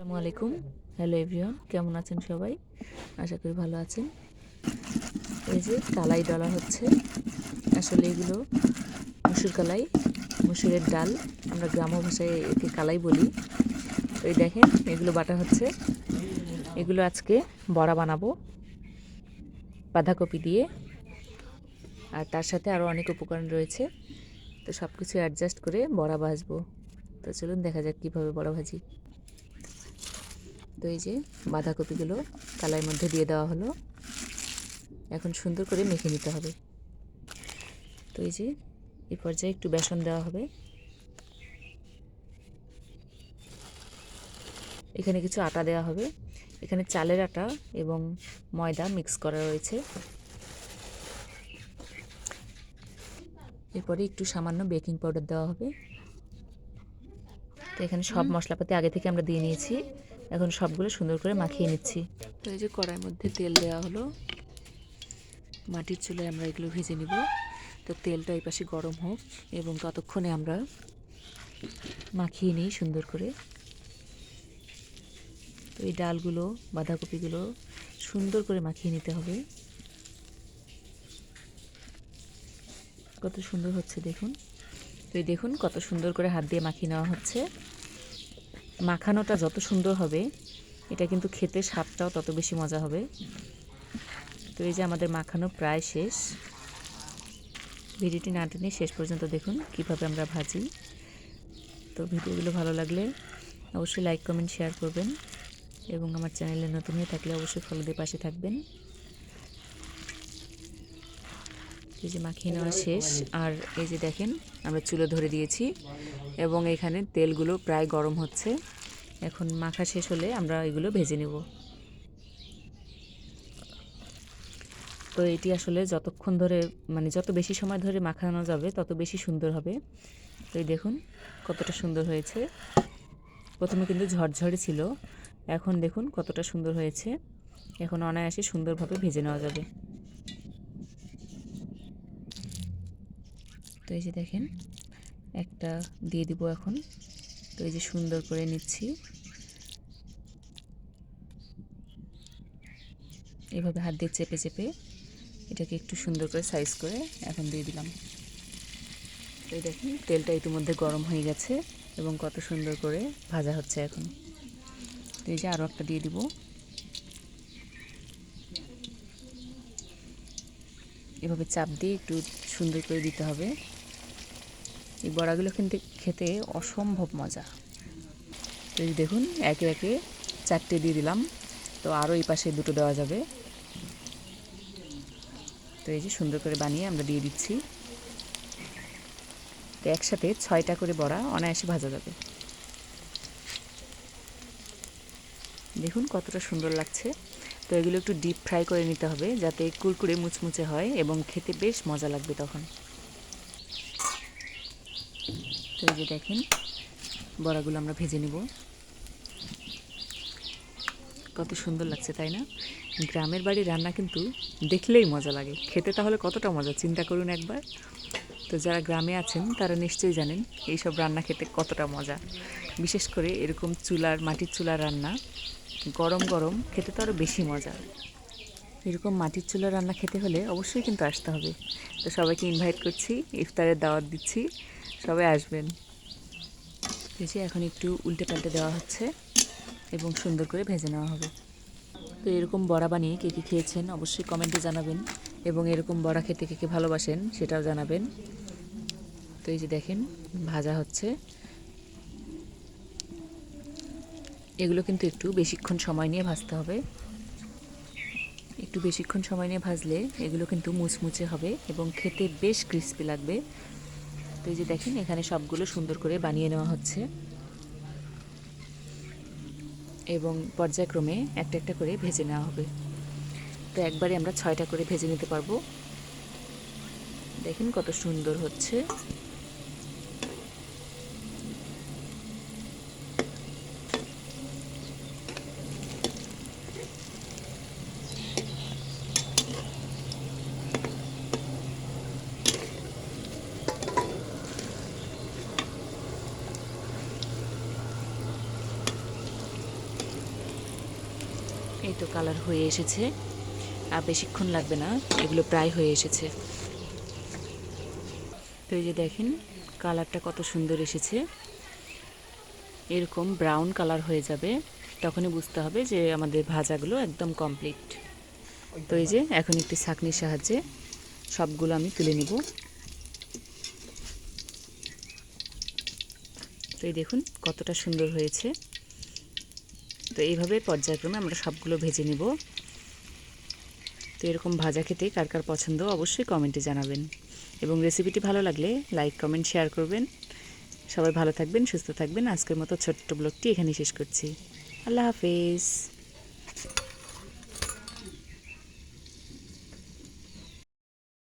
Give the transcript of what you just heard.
আসসালামু আলাইকুম। Hello everyone, কেমন আছেন সবাই? আশা করি ভালো আছেন। এই যে কালাই ডলা হচ্ছে, আসলে এগুলো মুসুর কালাই, মুসুরের ডাল, আমরা গ্রাম্য ভাষায় একে কালাই বলি। তো এই দেখেন এগুলো বাটা হচ্ছে। এগুলো আজকে বড়া বানাবো বাঁধাকপি দিয়ে, আর তার সাথে আরও অনেক উপকরণ রয়েছে। তো সব কিছু অ্যাডজাস্ট করে বড়া ভাজবো। তো চলুন দেখা যাক কীভাবে বড়া ভাজি। তো এই যে বাঁধাকপিগুলো কালাইয়ের মধ্যে দিয়ে দেওয়া হলো। এখন সুন্দর করে মেখে নিতে হবে। তো এই যে এই পর্যায়ে একটু বেসন দেওয়া হবে। এখানে কিছু আটা দেওয়া হবে। এখানে চালের আটা এবং ময়দা মিক্স করা রয়েছে। এরপরে একটু সামান্য বেকিং পাউডার দেওয়া হবে। তো এখানে সব মশলাপাতি আগে থেকে আমরা দিয়ে নিয়েছি। এখন সবগুলো সুন্দর করে মাখিয়ে নিচ্ছি। তো এই যে কড়াইয়ের মধ্যে তেল দেওয়া হলো। মাটির চুলায় আমরা এগুলো ভেজে নিব। তো তেলটা এই পাশে গরম হোক এবং ততক্ষণে আমরা মাখিয়ে নিই সুন্দর করে। তো এই ডালগুলো, বাঁধাকপিগুলো সুন্দর করে মাখিয়ে নিতে হবে। কত সুন্দর হচ্ছে দেখুন। তো এই দেখুন কত সুন্দর করে হাত দিয়ে মাখিয়ে নেওয়া হচ্ছে। মাখানোটা যত সুন্দর হবে, এটা কিন্তু খেতে স্বাদটাও তত বেশি মজা হবে। তো এই যে আমাদের মাখানো প্রায় শেষ। ভিডিওটি না টেনে শেষ পর্যন্ত দেখুন কিভাবে আমরা ভাজি। তো ভিডিওগুলো ভালো লাগলে অবশ্যই লাইক, কমেন্ট, শেয়ার করবেন এবং আমার চ্যানেলে নতুন হয়ে থাকলে অবশ্যই ফলো দিয়ে পাশে থাকবেন। এই যে মাখিয়ে নেওয়া শেষ, আর এই যে দেখেন আমরা চুলো ধরে দিয়েছি এবং এখানে তেলগুলো প্রায় গরম হচ্ছে। এখন মাখা শেষ হলে আমরা এগুলো ভেজে নেব। তো এটি আসলে যতক্ষণ ধরে যত বেশি সময় ধরে মাখানো যাবে তত বেশি সুন্দর হবে। তো এই দেখুন কতটা সুন্দর হয়েছে। প্রথমে কিন্তু ঝরঝরে ছিল, এখন দেখুন কতটা সুন্দর হয়েছে। এখন অনায়াসে সুন্দরভাবে ভেজে নেওয়া যাবে। তো এই যে দেখেন একটা দিয়ে দিব এখন। তো এই যে সুন্দর করে নিচ্ছি, এভাবে হাত দিয়ে চেপে চেপে এটাকে একটু সুন্দর করে সাইজ করে এখন দিয়ে দিলাম। তো এই দেখেন তেলটা ইতিমধ্যে গরম হয়ে গেছে এবং কত সুন্দর করে ভাজা হচ্ছে এখন। তো এই যে আরও একটা দিয়ে দিব। এভাবে চাপ দিয়ে একটু সুন্দর করে দিতে হবে। এই বড়াগুলো কিন্তু খেতে অসম্ভব মজা। তো এই দেখুন একে একে 4টে দিয়ে দিলাম। তো আরও এই পাশে 2টো দেওয়া যাবে। তো এই যে সুন্দর করে বানিয়ে আমরা দিয়ে দিচ্ছি। তো একসাথে 6টা করে বড়া অনায়াসে ভাজা যাবে। দেখুন কতটা সুন্দর লাগছে। তো এগুলো একটু ডিপ ফ্রাই করে নিতে হবে যাতে কুরকুরে মুচমুচে হয় এবং খেতে বেশ মজা লাগবে তখন। তো এই যে দেখেন বড়াগুলো আমরা ভেজে নিব। কত সুন্দর লাগছে তাই না? গ্রামের বাড়ির রান্না কিন্তু দেখলেই মজা লাগে, খেতে তাহলে কতটা মজা চিন্তা করুন একবার। তো যারা গ্রামে আছেন তারা নিশ্চয়ই জানেন এইসব রান্না খেতে কতটা মজা। বিশেষ করে এরকম মাটির চুলার রান্না গরম গরম খেতে তো আরও বেশি মজা। এরকম মাটির চুলার রান্না খেতে হলে অবশ্যই কিন্তু আসতে হবে। তো সবাইকে ইনভাইট করছি, ইফতারের দাওয়াত দিচ্ছি, সবাই আসবেন। এই যে এখন একটু উল্টে পাল্টে দেওয়া হচ্ছে এবং সুন্দর করে ভেজে নেওয়া হবে। তো এরকম বড়া বানিয়ে কে কে খেয়েছেন অবশ্যই কমেন্টে জানাবেন এবং এরকম বড়া খেতে কে কে ভালোবাসেন সেটাও জানাবেন। তো এই যে দেখেন ভাজা হচ্ছে। এগুলো কিন্তু একটু বেশিক্ষণ সময় নিয়ে ভাজতে হবে। একটু বেশিক্ষণ সময় নিয়ে ভাজলে এগুলো কিন্তু মুচমুচে হবে এবং খেতে বেশ ক্রিস্পি লাগবে। তো এই যে দেখেন এখানে সবগুলো সুন্দর করে বানিয়ে নেওয়া হচ্ছে এবং পর্যায়ক্রমে একটা একটা করে ভেজে নেওয়া হবে। তো একবারে আমরা 6টা করে ভেজে নিতে পারবো। দেখেন কত সুন্দর হচ্ছে। এই তো কালার হয়ে এসেছে, আর বেশিক্ষণ লাগবে না, এগুলো প্রায় হয়ে এসেছে। তো এই যে দেখেন কালারটা কত সুন্দর এসেছে, এরকম ব্রাউন কালার হয়ে যাবে, তখনই বুঝতে হবে যে আমাদের ভাজাগুলো একদম কমপ্লিট। তো এই যে এখন একটি ছাঁকনির সাহায্যে সবগুলো আমি তুলে নিব। তো এই দেখুন কতটা সুন্দর হয়েছে। তো এইভাবে পর্যায়ক্রমে আমরা সবগুলো ভেজে নিব। তো এরকম ভাজা খেতে কার কার পছন্দ অবশ্যই কমেন্টে জানাবেন, এবং রেসিপিটি ভালো লাগলে লাইক কমেন্ট শেয়ার করবেন। সবাই ভালো থাকবেন, সুস্থ থাকবেন। আজকের মতো ছোট্ট ব্লগটি এখানেই শেষ করছি। আল্লাহ হাফেজ।